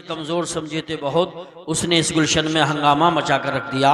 कमज़ोर समझे थे बहुत, उसने इस गुलशन में हंगामा मचा कर रख दिया।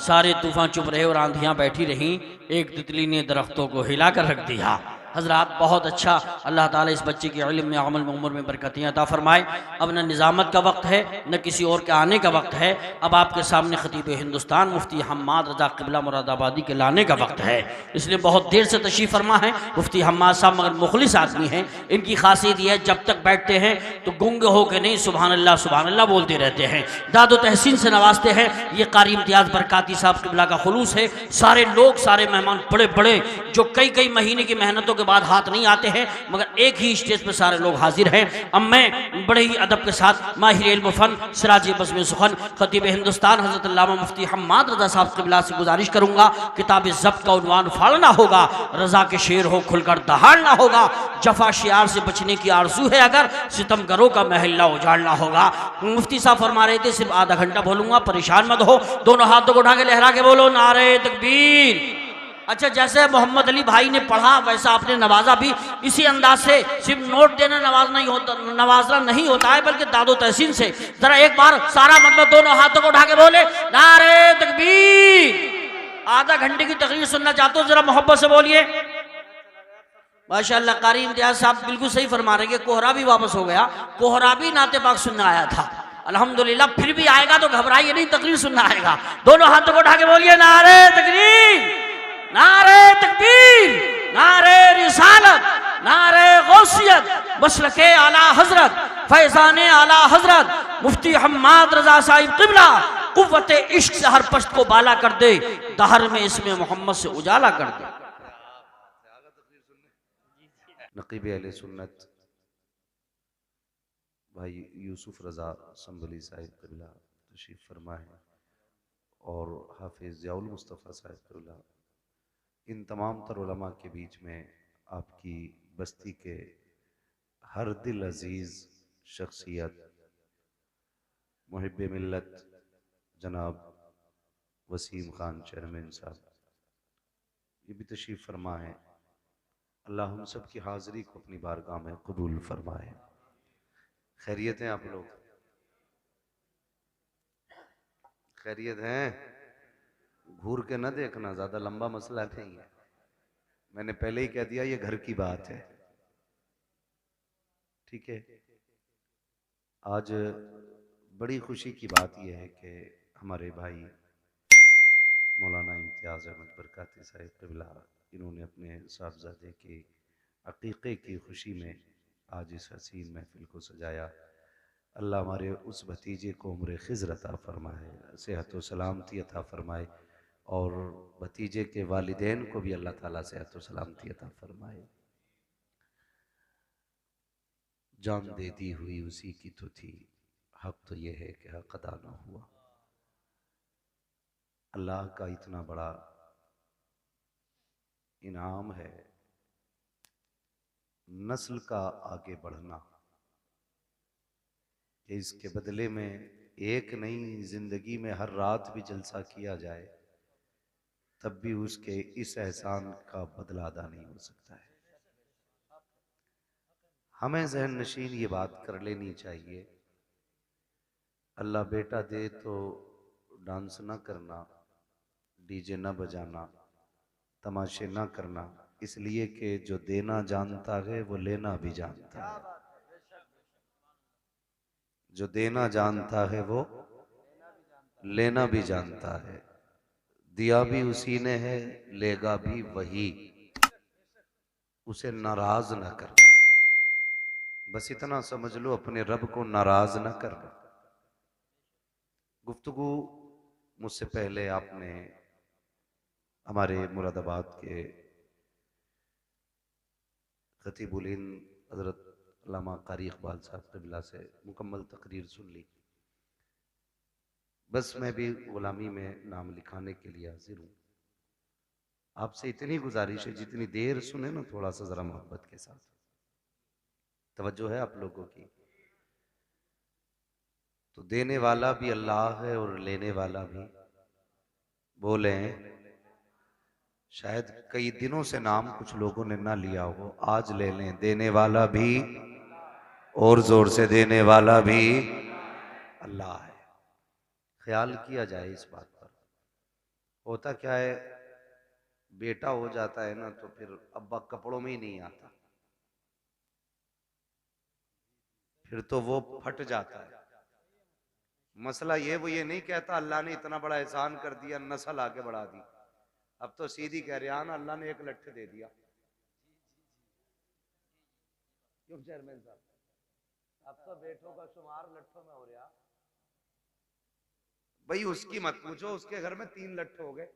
सारे तूफान चुप रहे और आंधियां बैठी रहीं। एक तितली ने दरख्तों को हिला कर रख दिया। हजरात, बहुत अच्छा। अल्लाह ताला इस बच्चे के इल्म में, अमल में, उम्र में बरकतियाँ अता फरमाए। अब न निज़ामत का वक्त है, न किसी और के आने का वक्त है। अब आपके सामने खतीब हिंदुस्तान मुफ्ती हम्माद रज़ा क़िबला मुरादाबादी के लाने का वक्त है। इसलिए बहुत देर से तशरीफ़ फरमा है मुफ्ती हम्माद साहब, मगर मुखलिस आदमी हैं। इनकी खासियत यह है, जब तक बैठते हैं तो गुंग हो के नहीं सुभान अल्लाह बोलते रहते हैं। दादो तहसीन से नवाजते हैं। ये कारी इम्तियाज़ बरकाती साहब क़िबला का खुलूस है। सारे लोग, सारे मेहमान बड़े बड़े, जो कई कई महीने की मेहनतों के बाद हाथ नहीं आते हैं, मगर एक ही स्टेज पर सारे लोग हाजिर हैं। अब मैं बड़े ही अदब के साथ माहिर इल्म फन, सिराज बज़्म सुखन, खतीब हिंदुस्तान हज़रत अल्लामा मुफ्ती हम्माद रज़ा साहब क़िबला से गुजारिश करूँगा, किताब ज़ब्त का उन्वान फाड़ना होगा, रज़ा के शेर हो खुलकर दहाड़ना होगा। जफा शियार से बचने की आरज़ू है अगर, सितमगरों का महल्ला उजाड़ना होगा। मुफ्ती साहब फरमा रहे थे सिर्फ आधा घंटा बोलूँगा, परेशान मत हो। दोनों हाथों को उठा के लहरा के बोलो नारे तकबीर। अच्छा, जैसे मोहम्मद अली भाई ने पढ़ा वैसा आपने नवाजा भी इसी अंदाज से। सिर्फ नोट देना नवाजना नहीं होता है, बल्कि दादो तहसीन से। जरा एक बार सारा मतलब दोनों हाथों को उठा के बोले नारे तकबीर। आधा घंटे की तकरीर सुनना चाहते हो, जरा मोहब्बत से बोलिए माशाअल्लाह। कारी इम्तियाज साहब बिल्कुल सही फरमा रहे हैं। कोहरा भी वापस हो गया, कोहरा भी नाते पाक सुनने आया था। अल्हम्दुलिल्लाह, फिर भी आएगा तो घबराइए नहीं, तकरीर सुनना आएगा। दोनों हाथों को उठा के बोलिए नारे तकरीर, नारे तकबीर, नारे रिसालत, नारे गौसियत, मसलके आला हजरत, फैजाने आला हजरत मुफ्ती हम्माद रज़ा साहिब क़िबला कुव्वत इश्क से हर पश्त को बाला कर दे, दहर में इसमें मोहम्मद से उजाला कर दे। नक़ीब अहले सुन्नत भाई यूसुफ रज़ा संभली साहिब क़िबला तशरीफ़ फरमा है, और हाफिज़ ज़ियाउल मुस्तफ़ा साहिब क़िबला, इन तमाम तर उलमा के बीच में आपकी बस्ती के हर दिल अजीज़ शख्सियत मुहिब्बे मिल्लत जनाब वसीम खान चेयरमैन साहब ये भी तशरीफ़ फरमा है। अल्लाह हम सब की हाज़िरी को अपनी बारगाह में कबूल फरमाए। खैरियत हैं आप लोग? खैरियत हैं? घूर के न देखना, ज़्यादा लंबा मसला नहीं है। मैंने पहले ही कह दिया ये घर की बात है, ठीक है। आज बड़ी खुशी की बात यह है कि हमारे भाई मौलाना इम्तियाज़ अहमद बरकाती साहिब क़िबला, इन्होंने अपने साहबजादे के अक़ीक़े की खुशी में आज इस हसीन महफिल को सजाया। अल्लाह हमारे उस भतीजे को उम्र ख़िज़्र अता फ़रमाए, सेहत व सलामती अता फ़रमाए, और भतीजे के वालिदैन को भी अल्लाह ताला सेहत व सलामती अता फ़रमाए। जान दे दी हुई उसी की तो थी, हक़ तो ये है कि हक़ अदा ना हुआ। अल्लाह का इतना बड़ा इनाम है नस्ल का आगे बढ़ना, कि इसके बदले में एक नई जिंदगी में हर रात भी जलसा किया जाए, तब भी उसके इस एहसान का बदला अदा नहीं हो सकता है। हमें ज़हन नशीन ये बात कर लेनी चाहिए, अल्लाह बेटा दे तो डांस ना करना, डीजे ना बजाना, तमाशे ना करना, इसलिए कि जो देना जानता है वो लेना भी जानता है। जो देना जानता है वो लेना भी जानता है। दिया भी उसी ने है, लेगा भी वही, उसे नाराज ना करना। बस इतना समझ लो, अपने रब को नाराज ना करना। गुफ्तगू मुझसे पहले आपने हमारे मुरादाबाद के खतीबुल हिंद हज़रत अल्लामा कारी इकबाल साहब क़िबला से मुकम्मल तकरीर सुन ली। बस मैं भी गुलामी में नाम लिखाने के लिए हाजिर हूँ। आपसे इतनी गुजारिश है, जितनी देर सुने ना, थोड़ा सा ज़रा मोहब्बत के साथ तवज्जो है आप लोगों की। तो देने वाला भी अल्लाह है और लेने वाला भी। बोले शायद कई दिनों से नाम कुछ लोगों ने ना लिया हो, आज ले लें। देने वाला भी और जोर से देने वाला भी, अल्लाह है। ख्याल किया जाए इस बात पर। होता क्या है, बेटा हो जाता है ना तो फिर अब्बा कपड़ों में ही नहीं आता, फिर तो वो फट जाता है। मसला वो ये नहीं कहता अल्लाह ने इतना बड़ा एहसान कर दिया, नस्ल आगे बढ़ा दी। अब तो सीधी कह रहे हैं अल्लाह ने एक लट्ठ दे दिया। क्यों चेयरमैन साहब, अब तो बेटों का शुमार लट्ठों में हो रहा। भाई उसकी मत पूछो, उसके घर में 3 लट्ठ हो गए।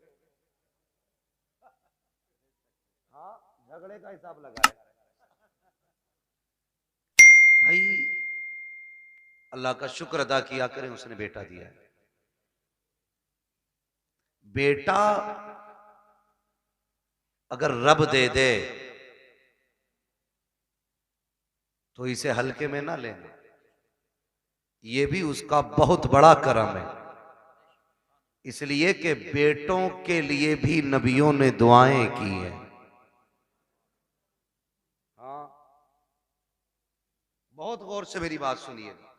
हाँ, झगड़े का हिसाब लगा है भाई। अल्लाह का शुक्र अदा किया करें, उसने बेटा दिया है। बेटा अगर रब दे दे तो इसे हल्के में ना लेना, ये भी उसका बहुत बड़ा करम है। इसलिए कि बेटों के लिए भी नबियों ने दुआएं की हैं। हाँ, बहुत गौर से मेरी बात सुनिएगा।